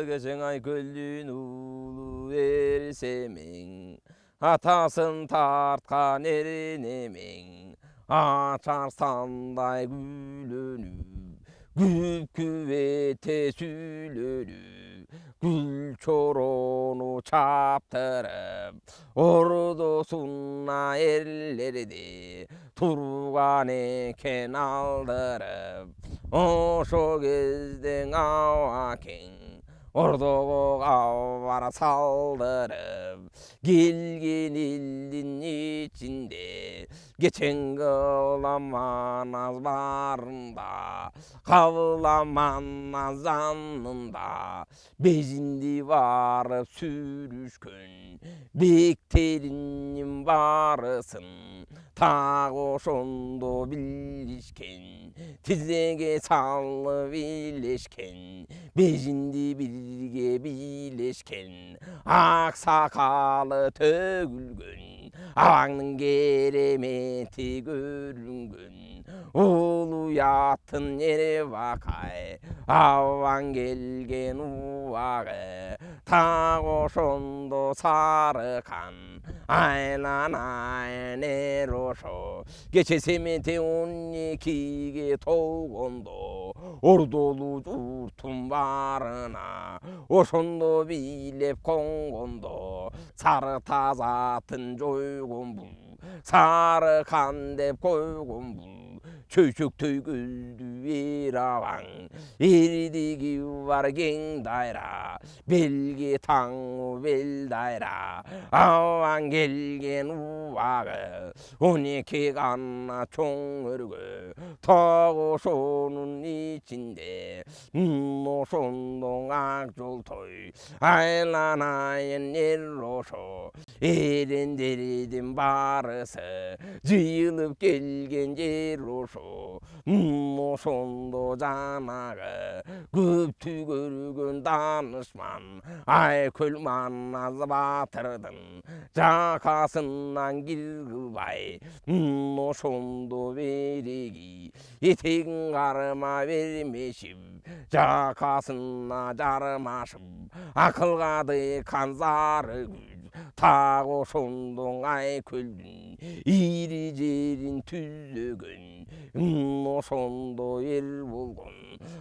Geçen ay köldün ulu ersemin, atasın tartkan erinemin, açar sanday gülünü, gül küvete sülünü, gül çoronu çaptırıp, ordusuna erlerdi, turgan eken aldırıp, oşo kezden avaken, ordu avara saldırıp, gelgen ildin içinde, geçen kılamanaz barında, kavlamanaz zanında, bezindi varıp sürüşkün, bekterinin varısın, ta oşondo bilişken, tizege sallı bileşken, bezindi birge bileşken, aksakalı tögülgün, avağının geremeti görüngün, ulu yatın yere vakay, avan gelgen uvağı, ta oşondo sarıkan, aylanayın eroşo, geçesemete 12'ge tolgondo, ordolu jurtun barına, oşondo bilep kongondo, sarı tazatın joygun bu, sarı kan dep koygun bu, çöçük töygüldü bir avan, eridigi var gen dayra, belge tаңу bel dayra, avan gelgen uvağı, 12 kanna çoң örgü, tağı şonun içinde, oşondon ak jol toy, aylanayın erroşo, erenderdim barısı, jıyılıp gelgen jerroşo, oşondo janağı, köptü görgön danışman, Ayköl manaz batırdın, jakasından girgılbay, oşondo beregi, etegin karıma vermeşip, jakasına jarmaşıp, akılgadı kanzarı güz, ta oşondon Ayköl'dün, iri jerin tüzөгön, oşondo er bolgon,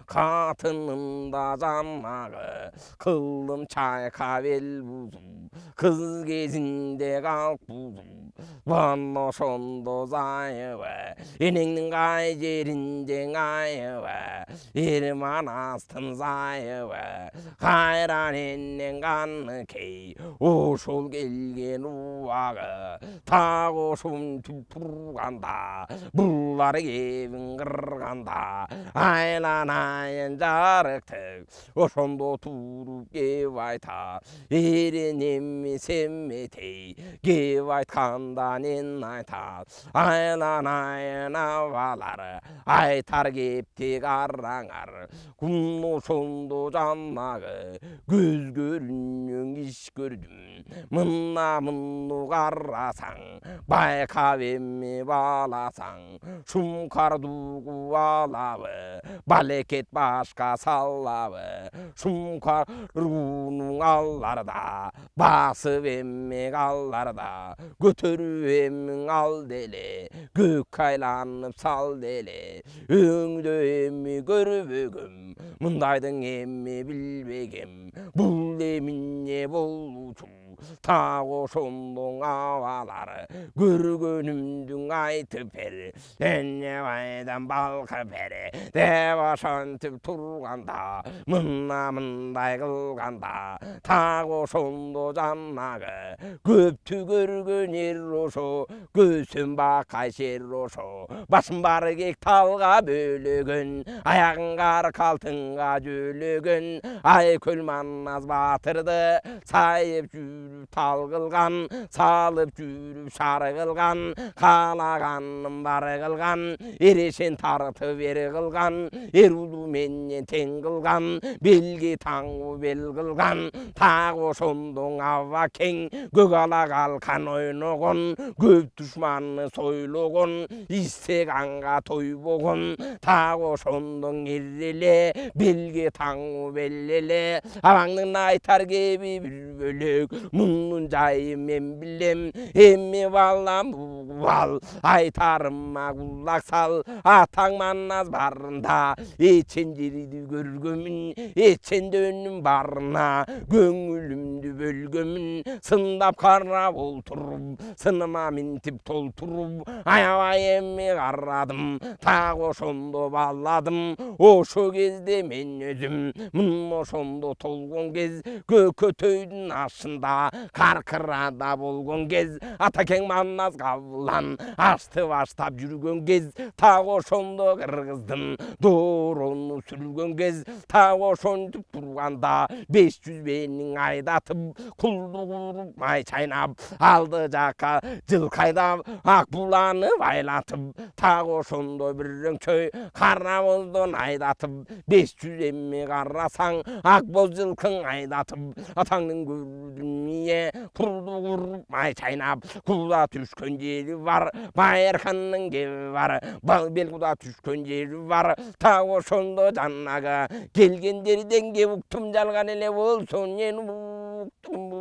katınında janağı, kıldım çayka bel buzum, kız gezinde kalk buzum, bana oşondo zayıvı, enengnin gay jerinden ayıvı, erman astın zayıvı, kayran ennen kanı key, oşol gelgen uvağı, ta oşum tüp turganda, bulları kevin kırganda, aylanayın jarıktık, oşondo turup kep ayta, erenemmi semmetey, kep aytkandan en aytat, aylanayın avaları, aytar kepti karraңar, kum oşondo jannağı, göz görünün iş gördüm, mınna mınnu karrasaң, baykap emmi balasaң, şumkar dugu alabı, baleket başka sallabı, şumkar rugunun allarda, basıp emmek allarda, götürüp emmin al deli, gök aylanıp sal deli, öňdö emmi görübögüm, mındaydın emmi bilbegem, bul eminne bolluçum, ta oşondon avalары, görgönümdün aytıp beri, enne baydan balkıp beri, dep oşontup turganda, mınna mınday kılganda, ta oşondo jannağı, köptü görgön erroşo, gösün bakay serroşo, başın barı kek talga bölөгөн, ayağın kar kaltınga jölөгön, Ayköl manaz batırdı, sayıp жүріп тал қылған, салып жүріп шары қылған, қалағаным бары қылған, ерешен тартып ері қылған, ерулу менен тең қылған, белге таңу бел қылған, тағы ошондоң аба кең, көк-ала қалқан ойногон, көп душманны сойлогон, истек аңға той богон, тағы ошондоң ереле, белге таңу белеле, абаңның айтар кеби бір бөлөк, мұңның жайы мен білем, эмме балам бал, айтарыма құлақ сал, атаң манназ барында, ечен жерді көргөмін, ечен дөнім барына, көңілімді бөлгөмін, сындап қарап олтырып, сыныма мінтіп толтырып, аябай эмме қарадым, тағы ошондо балладым, ошо кезде мен өзім, мұн ошондо толгон кез, көкөтөйдүн ашында, каркырада болгон кез, атакең манназ кабылан, ашты баштап жүргөн кез, тағы ошондо кыргыздын, дорону сүргөн кез, тағы ошонтип турганда, 500 бенин айдатып, кулду куруп май чайнап, алды жакка жылкайдап, ак буланы байлатып, тағы ошондо бір рөңчөй, карнабоздон айдатып, 500 эмме карасаң, ак боз жылкың айдатып, атаңдын көрдүнүе, кулду куруп май чайнап, кулда түшкөн жери бар, байырканның кеби бар, белкуда түшкөн жери бар, тағы ошондо жаннага, келген жерден кеп уктум жалган эле болсун, ен уктум.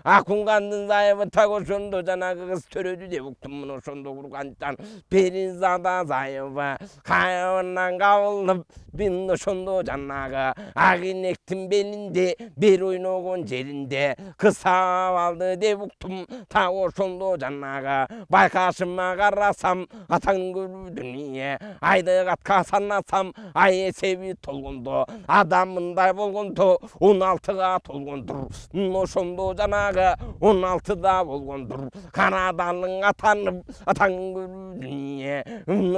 Акунгандын зайыбы так ошондо жанагы кыз төрөдү деп уктумун, ошондо курганчан Перизада зайыбы кайыбынан кабылып, мен ошондо жанагы ак инектин белинде, бер ойногон жеринде кысап алды деп уктум. Так ошондо жанагы байкашыма карасам, атаңдын көрдүнүе, айды катка санасам, ай эсеби толгондо, адамындай болгондо 16га толгондур. Ошондо жанагы 16да болгондур. Канадалың атанып, атаңдын көрдүнүе,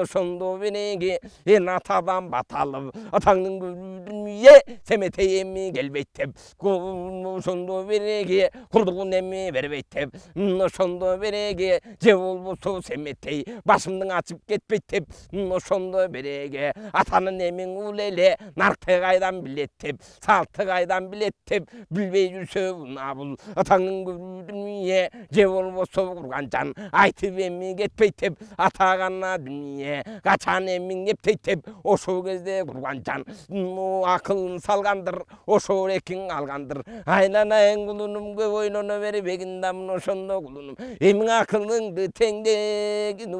ошондо береги эн атадан баталып, атаңдын көрдүнүе, семетей эми келбейт деп, ошондо береги кулдугун эми бербейт деп, ошондо береги же болбосо семетей башымдын ачып кетпейт деп, ошондо береги атанын эмиң ул эле, наркты кайдан билет деп, салтты кайдан билет деп, билбей жүрсө бул атаңдын көрдүнүе, же болбосо курганчан айтып эми кетпейт деп, атагана дүнүе качан эмиң эптейт деп, ошол кезде курганчан акылын салгандыр, ошо эркиң алгандыр. Айланайын кулунум, көп ойноно бербегин дамын ошондо кулунум, эмиң акылыңды теңдегин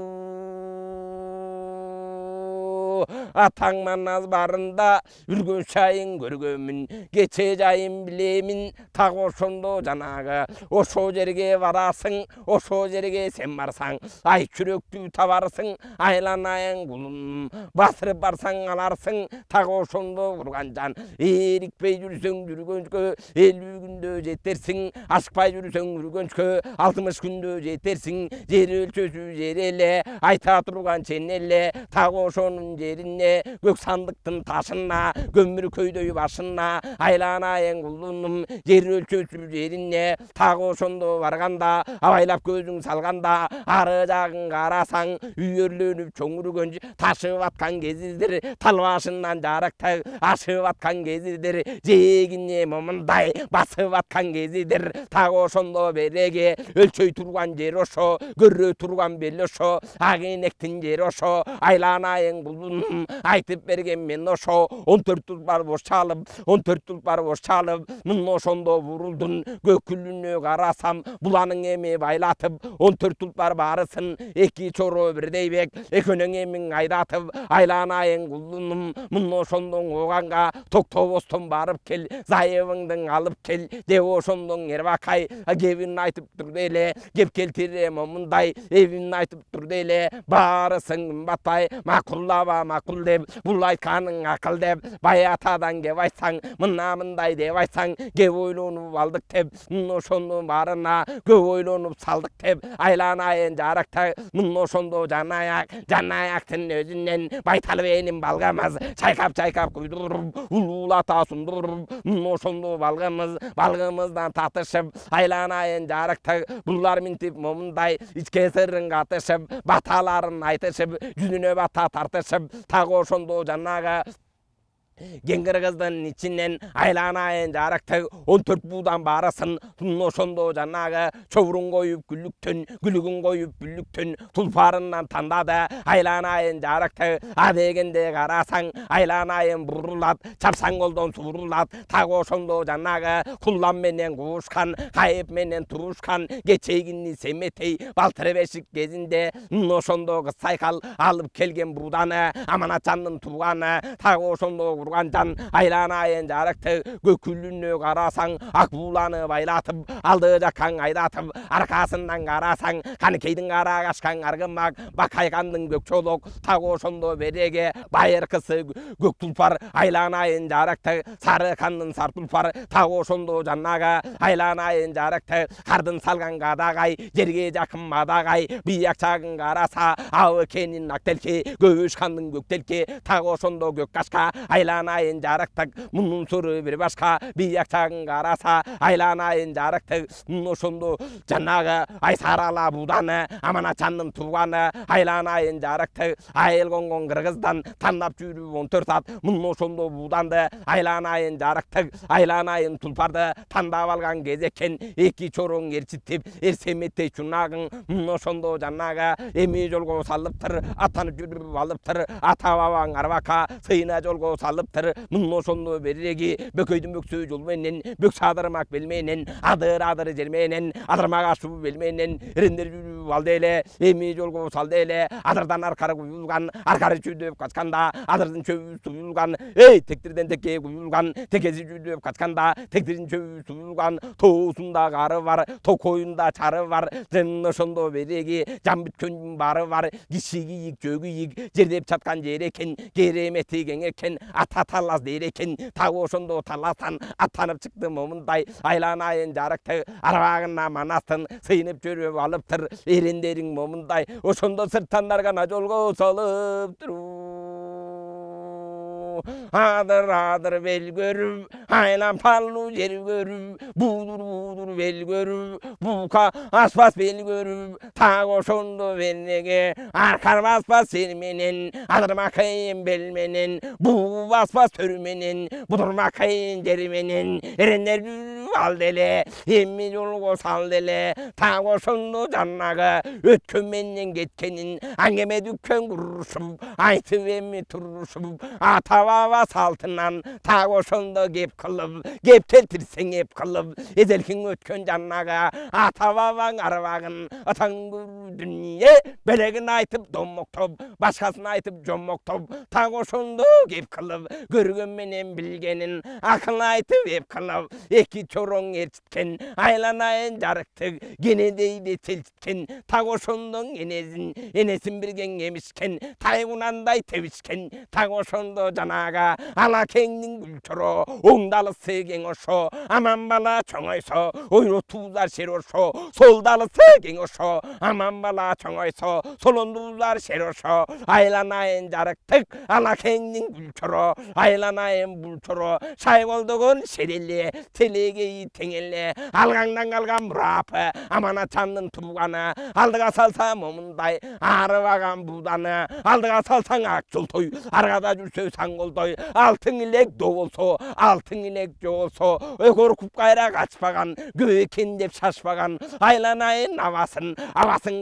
атаң манназ барында, үргөн чайын көргөмүн, кече жайын билемин, так ошондо жанагы, ошо жерге барасың, ошо жерге сен барсаң, ай чүрөктү табарсың, айланайын кулунум, басырып барсаң аларсың, так ошондо курганчан, эрикпей жүрсөң жүргөнчкө 50 күндө жетерсиң, ашыкпай жүрсөң жүргөнчкө 60 күндө жетерсиң, жер өлчөсү жер эле, айта турган чен эле, так ошонун жерине, көк сандыктын ташына, көмүр көйдөй башына, айланайын кулунум, жер өлчөсү жерине, так ошондо барганда, абайлап көзүң салганда, ары жагын карасаң, үйөрлөнүп чоңургөн ташып аткан кезидир, тал башынан жарактай ашып аткан кезидир, жегине момундай басып аткан кезидир, так ошондо береги өлчөй турган жер ошо, көрө турган бел ошо, ак инектин жери ошо, айланайын кулунум, айтып берген мен ошо, 14 тулпар бош чалып, 14 тулпар бош чалып, мын ошондо бурулдун, көкүлүнө карасам, буланың эми байлатып, 14 тулпар барысын, 2 чоро бирдей бек, экөөнүң эмиң айдатып, айланайын кулунум, мын ошондон оганга, токтобостон барып кел, зайыбыңдың алып кел, деп ошондон эрбакай, кебин айтып турду эле, кеп келтире момундай, эбин айтып турду эле, барысың батпай, макуллаба мақұл деп, бұл айтқаның ақыл деп, бай атадан кеп айтсаң, мына мындай деп айтсаң, кеп ойланып алдық деп, ошоны барына көп ойланып салдық деп, айланайын жарықта, ошондо жанаяқтың өзінен байтал бейнин балғамыз, чайқап құйдырып, улулата сұндырып, ошондо балғымыздан татышып, айланайын жарықта, бұлар мінтіп момындай, ичке сырын қатышып, баталарын айтышып, жүзіне бата тартышып, тағы ошондо жанага кеңгір қыздың içinden айланайын жарықты 14 будан барысын ошондо жанагы човрун коюп күлүгүн коюп бүлүктүн тулпарынан тандады айланайын жарықты адегенде карасаң айланайын бурулат чапсаң колдон суурулат так ошондо жанагы куллан менен куушкан кайып менен турушкан кечегини семетей балтыр бешик кезинде ошондо кыз сайкал алып келген бурданы аманатжандын тууганы так ошондо жан айланайын жарықты көкүлүнө карасаң ак бууланы байлатып алды жаккан айдатып аркасынан карасаң каныкейдин кара качкан аргымак бакайгандын көк чолок так ошондо береге байыркысы көк тулпар айланайын жарықты сары кандын сар тулпар так ошондо жанага айланайын жарықты кардын салган кадагай жерге жакын мадагай бияк чагын караса абы кенин актелки көбүш кандын көктелки так ошондо көк качка айланайын жарыктык мунун суру бир башка бияк чагын караса айланайын жарыктык ошондо жанагы айсарала буданы аманатжандын тууганы айланайын жарыктык айыл конгон кыргыздан тандап жүрүп 14 ат ошондо буданды айланайын жарыктык айланайын тулпарды тандап алган кез экен эки чороң эрчитип эрсеметтей чунагың ошондо жанагы эми жолго салыптыр аттанып жүрүп алыптыр ата бабаң арбака сыйына жолго салыптыр ошондо береги бөкөйдүн бөксө жол менен бөк садырмак бел менен адыр жер менен адырмак ашуу бел менен эрендер жүрүп алды эле эми жолго салды эле адырдан аркары куюлган аркары чүйдөп качканда адырдын чөбү суюлган эй тектирден теке куюлган текеси чүйдөп качканда тектирдин чөбү суюлган тоосунда кары бар токоюнда чары бар ошондо береги жан бүткөндүн бары бар киши кийик жөгү ийик жердеп чаткан жер экен керемети кең экен ата талас дейр экен так ошондо таластан аттанып чыкты момундай айланайын жарыкты арбагына манастын сыйынып жүрүп алыптыр эрендериң момундай ошондо сырттан наргана жолго салыптыр адыр бел көрүп айлан паллуу жер көрүп будур бел көрүп булка аспас бел көрүп так ошондо береге аркар баспас сер менен адырмакайын бел менен буу баспас төр менен будурмакайын жер менен эрендер жүрүп алды эле эми жолго салды эле так ошондо жанагы өткөн менен кеткенин аңгеме дүккөн курушуп айтып эми турушуп ата баба салтынан так ошондо кеп кылып кеп келтирсең эп кылып эзелкиң өткөн жанага ата бабаң арбагын атаң дүние белегин айтып домоктоп башкасын айтып жомоктоп так ошондо кеп кылып көргөн менен билгенин акыл айтып эп кылып эки чороң эрчиткен айланайын жарыктык кенедейди селчиткен так ошондо энесин бирген эмишкен тайгунандай тебишкен так ошондо жанага ала кеңдин гүлчөрө оңдалысы кең ошо аман бала чоңойсо ойротуулар шер ошо солдалысы кең ошо аман бала чоңойсо солондуулар шер ошо айланайын жарыктык ала кеңдин гүлчөрө айланайын булчөрө шайголдогон шереле телегеи теңеле алгаңдан калган мурапы аманатжандын тууганы алдыга салса момундай арыбаган буданы алдыга салсаң ак жолтой аргада жүрсө саңголдой алтын илек до болсо алтын илек жо болсо коркуп кайра качпаган көп экен деп шашпаган айланайын абасын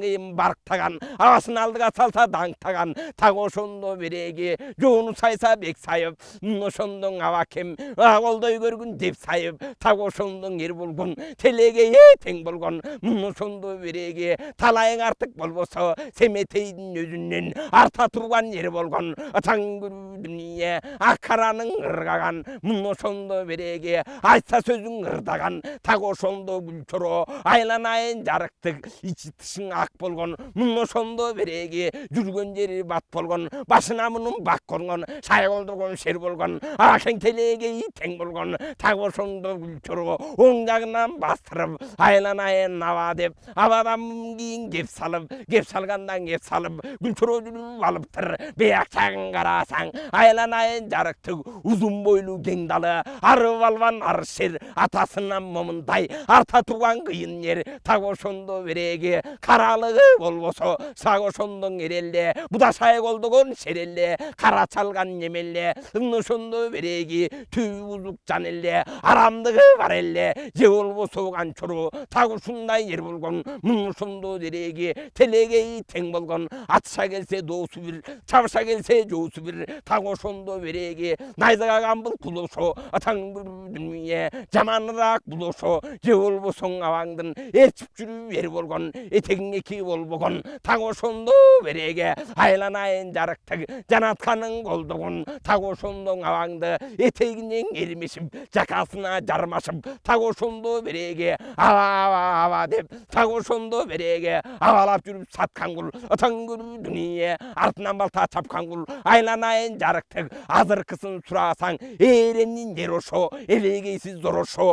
кыйын барктаган абасын алдыга салса даңктаган так ошондо береги жоону сайса бек сайып ошондо абакем колдой көргүн деп сайып так ошондон эр болгон телегeye тең болгон ошондо береги талайың артык болбосо Семетейдин өзүнөн арта турган эр болгон таңгүрүү дүние акаранын ыргаган ошондо береги айтса сөзүң ырдаган так ошондо гүлчөрө айланайын жарыктык ичи тышың ак болгон ошондо береги жүргөн жери бат болгон башына мунун бак болгон шайголдогон шер болгон акең телегеyi тең болгон так ошондо гүлчөрө оң жагынан бастырып айланайын аба деп абадан кийин кеп салгандан кеп салып гүлчөрө жүрүп алыптыр бияк жагын карасаң айланайын жарыктык узун бойлуу кең далы ары балбан ары шер атасынан момундай арта турган кыйын ер так ошондо береги каралыгы болбосо сак ошондон эрелде буда шайголдогон шерелде кара чалган немелде ошондо береги түбү бузук жан элде арамдыгы бар элде же болбосо канчуру так ушундай ер болгон ошондо береги телегеyi тең болгон атыша келсе доосу бир чабыша келсе жоосу бир так ошондо береги найзагаган бул кулошо атаң дүние жаманыраак булошо же болбосоң абаңдын ээрчип жүрүп эр болгон этегиң эки болбогон так ошондо береги айланайын жарыктык жанатканын колдогон так ошондо абаңды этегинен эрмешип жакасына жармашып так ошондо береги аба деп так ошондо береги абалап жүрүп саткан кул атаң көрүү дүние артынан балта чапкан кул айланайын жарыктык азыркысын сурасаң эренин жер ошо элегейсиз зор ошо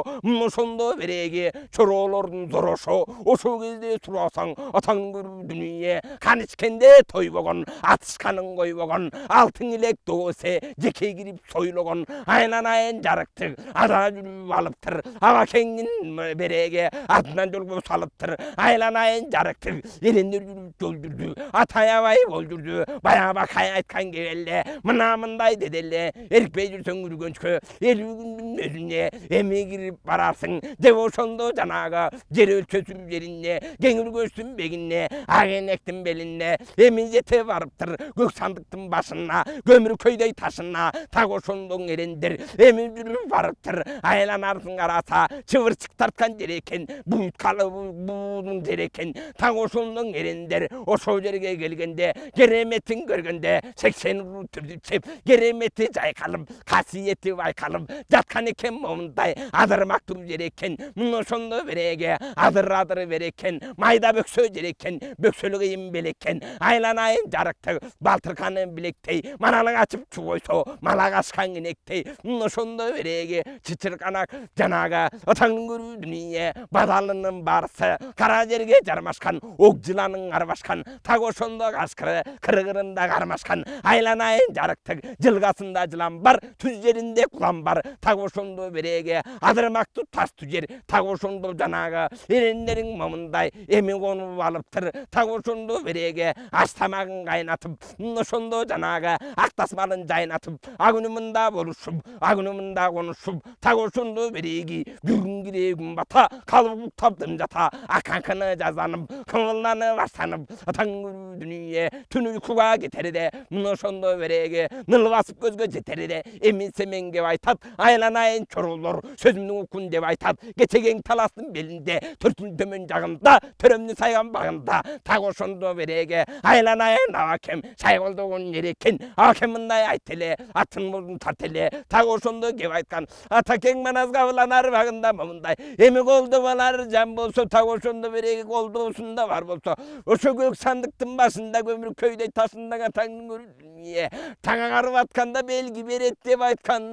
ошондо береги чороолордун зор ошо ошол кезде сурасаң атаң көрүү дүние кан ичкенде тойбогон атышканын койбогон алтын элек доосе жеке кирип сойлогон айланайын жарыктык ада жүрүп алыптыр абакеңдин береги атынан жолго салыптыр айланайын жарыктык эрендер жүрүп жол жүрдү ата аябай бол жүрдү баягы айткан кебелде мына мындай деделе эркпей жүрсөң үргөнчкө 50 күндүн өзүнө эми кирип барарсың деп ошондо жанагы жер өлчөсүн жерине кең үргөчтүн бегине ак энектин белине эми жете барыптыр көк сандыктын башына көмүр көйдөй ташына так ошондон эрендер эми жүрүп барыптыр айланарсын караса чыбырчык тарткан жер экен буйткалы буунун жер экен так ошондон эрендер ошол жерге келгенде кереметин көргөндө 80 руу түрдүп керемети жайкалып касиети байкалып жаткан экен момундай адырмактуу жер экен ошондо береги адыр бер экен майда бөксө жер экен бөксөлүк кыйын белекен айланайын жарыктык балтырканы билектей маналың ачып чугойсо малак ашкан инектей ошондо береги чычырканак жанагы атаң көрүү дүние бадалынын барысы кара жерге жармашкан ок жыланын арбашкан так ошондо кашкыры кыргырында кармашкан айланайын жарыктык жылгасында жылан бар түз жеринде кулан бар так ошондо береги адырмактуу таштуу жер так ошондо жанагы эрендериң момундай эми конуп алыптыр так ошондо береги аш тамагын кайнатып ошондо жанагы ак тасмалын жайнатып агүнү мында болушуп агүнү мында конушуп так ошондо береги күн кире күн бата калып уктап дым жата аканкыны жазанып кыңылданып баштанып атаң көрүү дүние түн уйкуга кетериде ошондо береги ныл басып көзгө жетериде эми семен кеп айтат айланайын чоролор сөзүмдүн укун деп айтат кечеген таластын белинде төртүн төмөн жагында төрөмдүн сайган багында так ошондо береги айланайын абакем шайголдогон жер экен абакем мындай айт эле атын мурдун тарт эле так ошондо кеп айткан атакең маназга буланар багында момундай эми колдобалар жан болсо так ошондо береги колдоосунда бар болсо ошо көк сандыктын башында көмүр көйдөй ташында атаң көрү таң агарып атканда белги берет деп айткан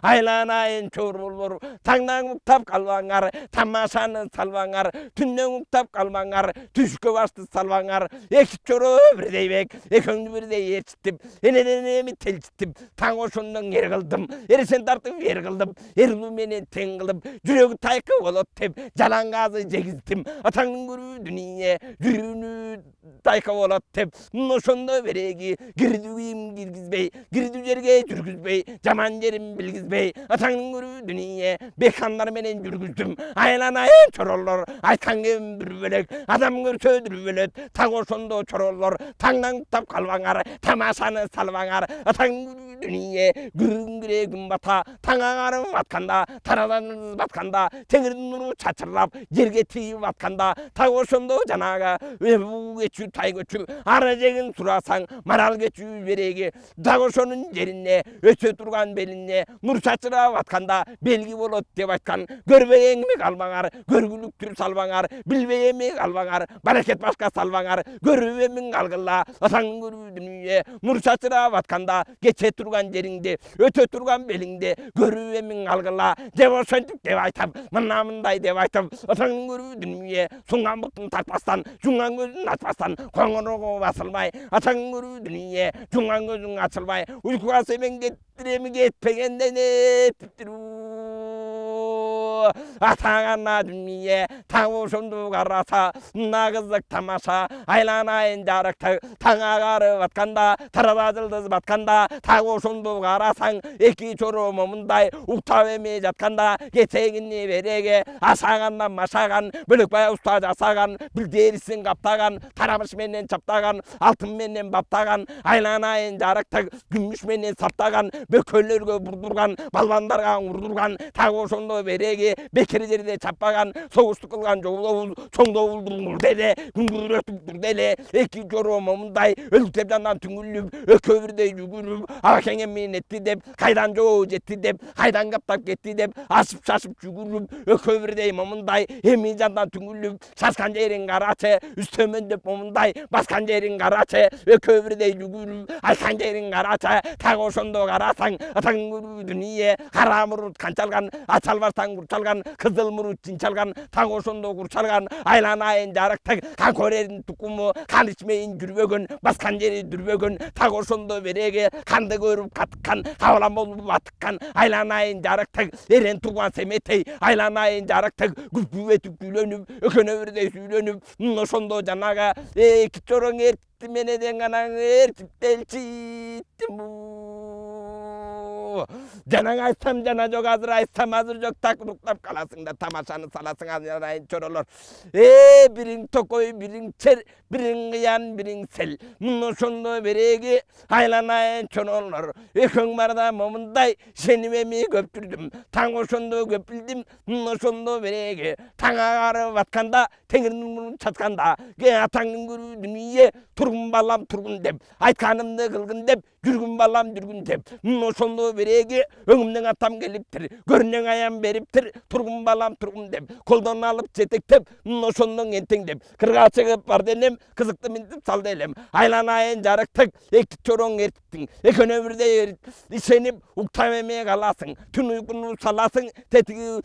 айланайын чоролор таңдан уктап калбаңар тамашаны салбаңар түндөн уктап калбаңар түшкө башты салбаңар эки чоро бирдей бек экөөңдү бирдей ээрчитип энеден эми телчитип таң ошондон эр кылдым эрсен тартып эр кылдым эрлүү менен тең кылып жүрөгү тайкы болот деп жалаңгазы жегиздим атаңдын көрүү дүние жүрүүнү тайкы болот деп ошондо береги кирдүү кийим киргизбей кирдүү жерге жүргүзбей жаман жерин bilgizbey atаңның көрүү дүние бекхандар менен жүргүздүм айланайын чороллор айткан кебим бир бөлөк адам көрсө дүрбөлөт так ошондо чороллор таңдан тап калбаңар тамашаны салбаңар атаңның көрүү дүние күрүңгүрө күн бата таң агарып атканда тарадан батканда теңирдин нуру чачырлап жерге тийип атканда так ошондо жанагы буу кечүү тай көчүү ара жегин сурасаң марал кечүү береги так ошонун жерине өсө турган белине нур чачырап атканда белги болот деп айткан көрбөй эмгек албаңар көргүлүктүр салбаңар билбей эмгек албаңар баракет башка салбаңар көрүп эмгек алгыла атаңдын көрүү дүние нур чачырап атканда кече турган жериңде өтө турган белиңде көрүп эмгек алгыла деп ошентип деп айтам мына мындай деп айтып атаңдын көрүү дүние суңган бутун тартпастан жумган көзүн ачпастан коңорого басылмай атаңдын көрүү дүние жумган көзүң ачылбай уйкуга себен кеттиремби кетпегенде нетиптир атаңана дүние таң ошондо караса мына кызык тамаша айланайын жарыктык таң агарып атканда тарада жылдыз батканда так ошондо карасаң эки чоро момундай уктап эме жатканда кетегини береге ашагандан машаган бөлөкбай уста жасаган билдерисин каптаган тарамыш менен чаптаган алтын менен баптаган айланайын жарыктык күмүш менен саптаган бөкөлөргө бурдурган балбандарга урдурган так ошондо береге бекер жерде чаппаган согуштук кылган жоолобуз чоңдобулдур деле күңгүрөтүп тур деле эки жоро момундай өлүктеп жандан түңүлүп экөө бирдей жүгүрүп абакең эмне нетти деп кайдан жоо жетти деп кайдан каптап кетти деп ашып шашып жүгүрүп экөө бирдей момундай эми жандан түңүлүп шашкан жериң карачы үстөмөндөп момундай баскан жериң карачы экөө бирдей жүгүрүп айткан жериң карачы так ошондо карасаң атаңдын көрүү дүние кара мурут канчалган ачалбастан курчалган кызыл мурут чынчалган так ошондо курчалган айланайын жарыктык канкөрердин тукуму кан ичмейин жүрбөгөн баскан жери дүрбөгөн так ошондо береге канды көрүп катыккан кабылан болуп атыккан айланайын жарыктык эрен туган семетей айланайын жарыктык күпкүбетип күйлөнүп экөнө бирдей сүйлөнүп ошондо жанагы эки чороң эртти менен анан эртиптелчи жанаң айтсам жана жок азыр айтсам азыр жок так уруктап каласың да тамашаны саласың айланайын чоролор бириң токой бириң чер бириң кыян бириң сел ошондо береги айланайын чоролор экөөң барда момундай сени эми көптүрдүм таң ошондо көпүлдүм ошондо береги таң агарып атканда теңирдин нурун чачканда атаңдын көрүү дүние тургун балам тургун деп айтканымды кылгын деп жүргүн балам жүргүн деп ошондо береги өңүмдөн атам келиптир көрүнөң аян бериптир тургун балам тургун деп колдон алып жетектеп ошондон энтеңдеп кырга чыгып бар денем кызыкты минтип сал делем айланайын жарыктык эки чороң эртиктиң экөнө бирдей ишенип уктап эме каласың түн уйкуну саласың тетиги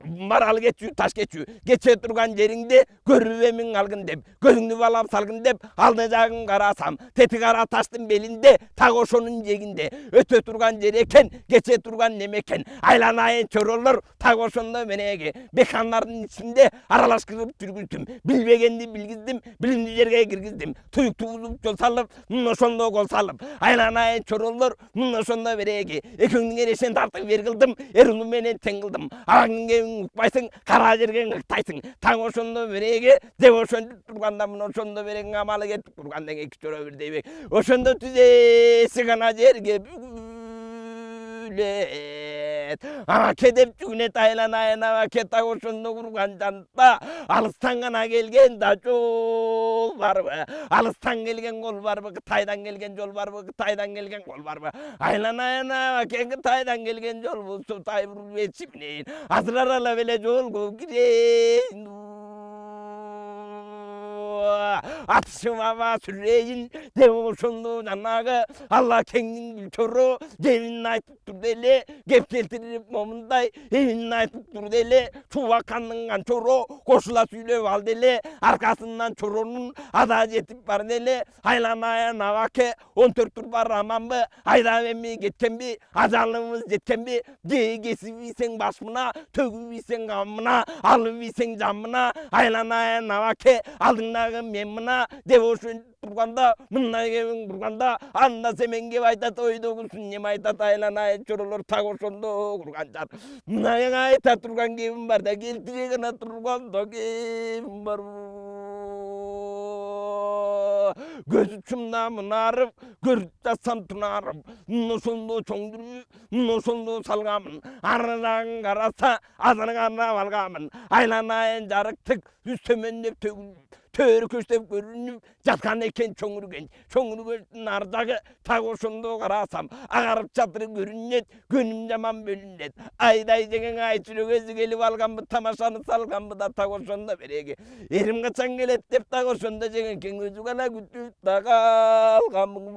марал кечүү таш кечүү кече турган жериңде көрүп эмиң алгын деп көзүңдү балап салгын деп алды жагын карасам тети кара таштын белинде так ошонун жегинде өтө турган жер экен кече турган неме экен айланайын чоролор так ошондо менеги бекхандардын ичинде аралашкырып жүргүздүм билбегенди билгиздим билимди жерге киргиздим туюкту бузуп жол салып ошондо кол салып айланайын чоролор ошондо береги экөөңдүн эрешен тартып бер кылдым эр улуу менен тең кылдым абагың укпайсың кара жерге ыңктайсың таң ошондо береги деп ошентип турганда ошондо береги амалы кетип турганда эки чора бирдей ошондо түзесиң ана жерге Амаке деп жүгүнет айланайын амаке так ошондо курган жанта алыстан гана келген да жол барбы алыстан келген кол барбы Кытайдан келген жол барбы Кытайдан келген кол барбы айланайын амаке Кытайдан келген жол болсо тай бурбечи менен азыр аралап эле жолго кирейин атышыма сүрейин деп ошондо жанагы алла кеңдин чоро жебин айтып тур деле кеп келтирип момундай эбин айтып тур деле чубаккандын чоро кошула сүйлөп ал деле аркасынан чоронун ада жетип бар деле айланайын абаке 14 турбар аманбы айдап эми кеткенби ажалыбыз жеткенби же кесип ийсең башмына төгүп ийсең камына алып ийсең жамына айланайын абаке алдыңдагы мына деп ошентип турганда, мына кебиң турганда, анда семен кеп айтат ойдогу сүннем айтат айланайын чоролор так ошондо курганчар. Мына айта турган кебим бар да келтирегине турганда кебим бар. Gözü çımda mınarıp, görüp san tınarıp, nosondu çoңдurу, nosondu salgamın, aradan karasa, azanın arna valgamın, aylanayın jarıktık, üstömendep töөрү көстөп көрүнүп жаткан экен чоңургөздүн ардагы так ошондо карасам агарып жатыр көрүнөт, көнүм жаман бөлүнөт. Айдай деген айчүрө көзү келип алганбы, тамашаны салганбы да так ошондо береги эрим качан келет деп так ошондо жеген кен өзү гана күтүп так алганмын.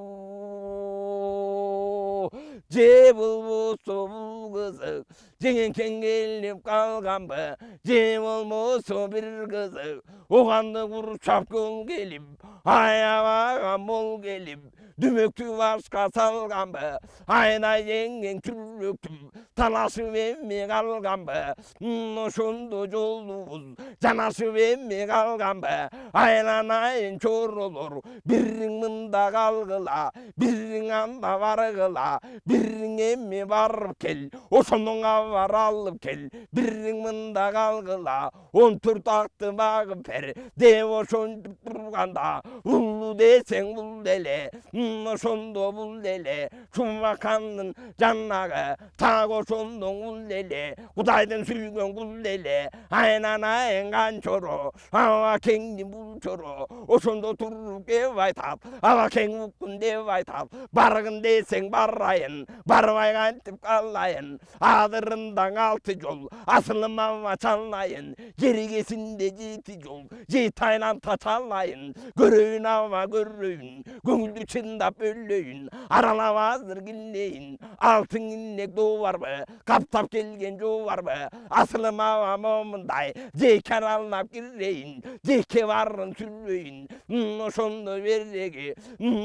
Же болбосо бул кызык жеген кен келип калганбы, же болбосо бир кызык оганды курчап келип аябаган бол келип дүмөктү башка салганбы, айдай жеңген күрөктүм талашып эми калганбы, ошондо жолубуз жанашып эми калганбы, айланайын чоролор бириң мында калгыла, бириң анда баргыла, бириң эми барып кел, ошондон кабар алып кел, бириң мында калгыла, 14 акты багып бер деп ошентип турганда, улуу десең бул деле, ошондо бул деле, Чумакандын жаннагы так ошондо бул деле, Кудайдын сүйгөн бул деле, айланайын канчоро, аба кеңдин бул чоро, ошондо туруп кеп айтат, аба кең уккун деп айтат, баргын десең барайын, барбай кантип калайын, адырындан 6 жол, асылым ама чалайын, жеригесинде 7 жол, жети айланта чалайын, көрөйүн ама көрөйүн, көңүлдү чындап өлөйүн, аралап азыр киллейин, алтын иннек доо барбы, каптап келген жоо барбы, асылым ама момундай, жеке аралап кирейин, жеке барын сүрөйүн, ошондо береги,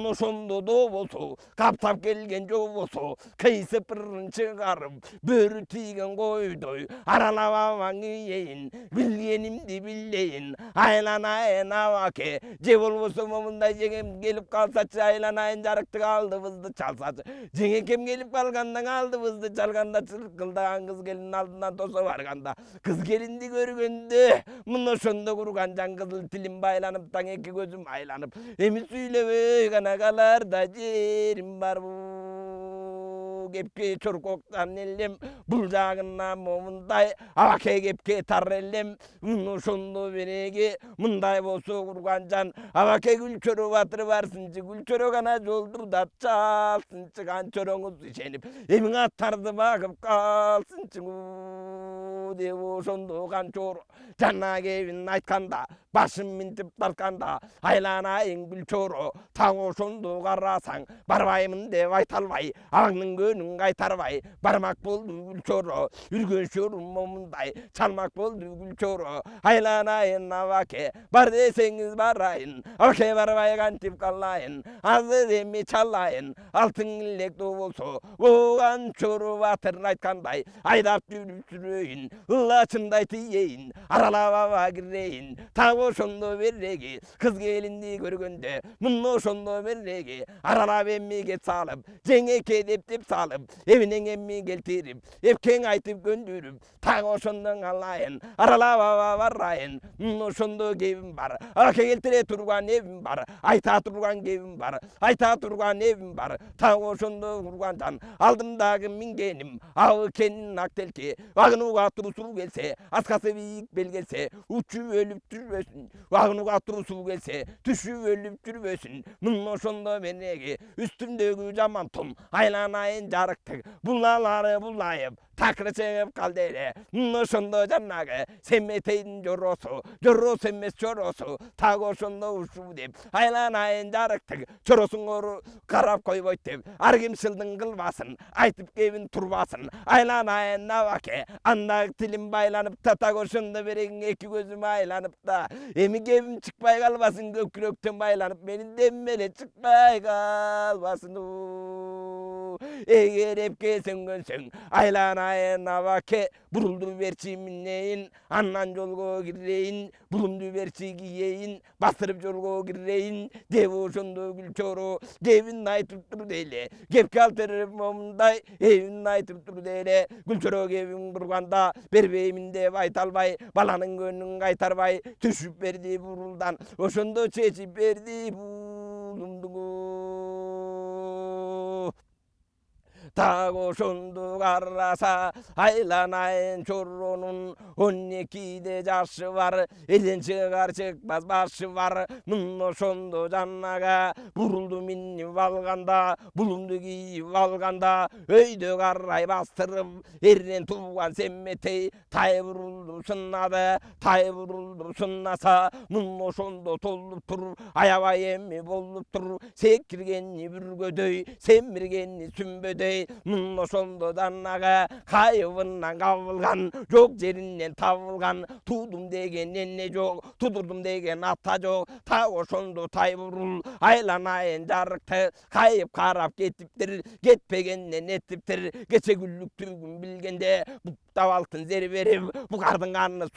ошондо доо болсо, каптап келген жоо болсо, кыйсыпырын чыгарып, бөрү тийген койдой, аралап ама кийейин, билгенимди билейин, айланайын абаке, же болбосо момундай жеңем келип калсачы, айланайын жарыктык алдыбызды чалсачы, жеңекем келип калгандан алдыбызды чалганда, чыркылдаган кыз келин алдынан тосо барганда, кыз келинди көргөндө, мына ошондо курган жан кызыл тилим байланып, таң эки көзүм айланып, эми сүйлөбөй гана калар да жерим барбы. Кепке чоркоктан элем, бул жагына момундай, абаке кепке тар элем, ошондо береги, мындай болсо курган жан, абаке күлчөрө батыр барсынчы, күлчөрө гана жолдурда чалсынчы, канчороңуз ишенип, эмиң аттарды багып калсынчы деп ошондо канчоро жана кебин айтканда, башым минтип тартканда, айланайын күлчөрө, так ошондо карасаң, барбаймын деп айта албай, аңның көнүн кайтарбай, бармак болду күлчөрө, үргөншөрүм момундай, чалмак болду күлчөрө, айланайын абаке, бар десеңиз барайын, абаке барбай кантип калайын, азыр эми чалайын, алтын илек доо болсо, канчоро батыр айткандай, айдап жүрөйүн, ылачындай тиейин, аралап аба кирейин, так ошондо береги, кыз келинди көргөндө, мына ошондо береги, аралап эммиге салып, жеңеке деп салып, эбинен эмми келтирип, эпкең айтып көндүрүп, так ошондо калайын, аралап аба барайын, ошондо кебим бар, аке келтире турган эбим бар, айта турган кебим бар, айта турган эбим бар, так ошондо курган жан, алдымдагы мингеним, абы кенин актелки, агынууга турусуу келсе, аскасы бийик бел келсе, учуп өлүп жүрбөсүн, агынууга турусуу келсе, түшүп өлүп жүрбөсүн, мына ошондо береги, үстүмдөгү жаман том, айланайын жарыктык, булалары булайып, такыр чыгып калды эле, ошондо жанагы, семетейдин жоросу, жоросу эмес чоросу, так ошондо ушул деп, айланайын жарыктык, чоросуңор карап койбойт деп, ар ким сылдың кылбасын, айтып кебин турбасын, айланайын абаке, анда тилим байланып, так ошондо берегиң эки көзүм айланып да, эми кебим чыкпай калбасын, көкүрөктөн байланып, менин дем эле чыкпай калбасын. Eğer hep kesengönsen aylanayın avake buruldu verçi minneyin annan jolgo gireyin bulumdu verçi giyeyin bastırıp jolgo gireyin devo şondu gülçoro devin aytıp dur deyle gep kaltırıp momday evin aytıp dur deyle gülçoro gevin burganda berbeyiminde baytalbay balanın gönlün kaytarbay düşüp verdi buruldan oşondo çeçip verdi bulumdu tago şondu karrasa aylanayın çorronun 12'de yaşı var elden çıkar çıkmaz başı var mınno şondu cannaga buruldu minni valganda bulundu giyip valganda öyde karray bastırıp erden tuğan semmetey tay vuruldu sınnadı tay vuruldu sınnasa mınno şondu tollup tur ayava yemmi bollup tur sekirgenni bürgöдөй semirgenni sümböдөй Mınno şondu dannaga kayıvından kavılgan Jok jerinden tabılgan Tudum degen enne jok Tudurdum degen ata jok Tago şondu tay vurul Aylanayın jarıktı Kayıp karap ketiptir Ketpegenden etiptir Geçe güllüktüğün bilgende Bukta altın zeri verip Bu kardın kanını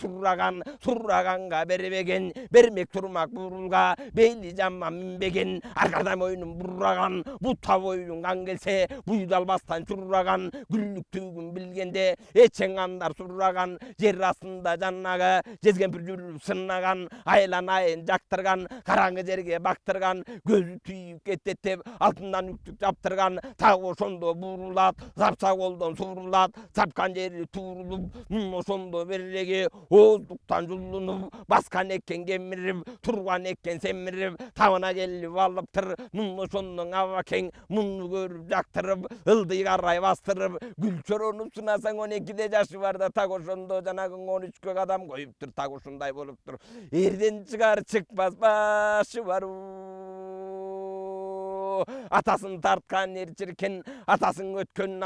surraganga beribegen Bermek turmak burulga Beyli camma minbegen Arkadan oyunun burragan Bu tav oyunun kan gelse Buydal bastan çurragan güllüktüğün bilgende Eçen andar surragan Cerrasında cannaga Jezgen pürcürüp sınnagan Aylanayın jaktırgan Karangı jerge baktırgan Gözü tüyüp kettetip Altından üktük yaptırgan Tago şondo burulat Sapsak oldon surulat Sapkan jeri tuğrulup Mınno şondo berrege Oğuzduktan jullunup Baskan ekken gemirip Turgan ekken semirip Tavına gelip valıptır Mınno şondon avaken Mınno görüp jaktırıp Ildıy karray bastırıp Gülçoronun sunasan 12'de yaşı var da Tago şondo janagın 13 kök adam koyuptur Tago şunday boluptur Erden çıkar çıkmaz başı var Atasın tartkan er çirkin Atasın ötkönün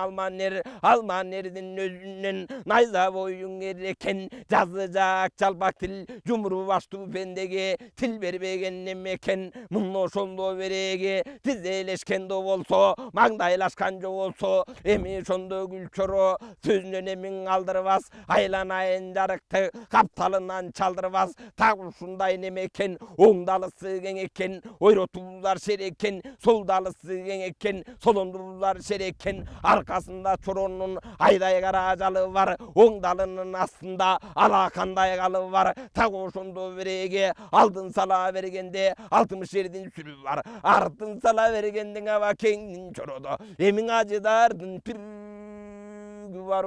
alman erdin özünden Nayza boyun erken Жазıcak çalbak til Cumru baştu bendege Til berbegen nemeken Mınno şondo verege Tizeleşken do bolso Mangdaylaşkan jo bolso Emi şondo gülçoro Sözünden emin aldırvas Aylanayın jarıktı Kaptalından çaldırvas Tagu şunday nemeken Oğdalısı geneken Oyrotular şereken Soldalısı geneken Solondurlar şereken Arkasında çoronun ayday karacalı var Oğdalının aslında alakanday kalı var Tago şondo verege Aldın sala vergende 60 erdin sürü var Ardın sala vergendin ava kengin çorodu Emin acıdardın pürgü var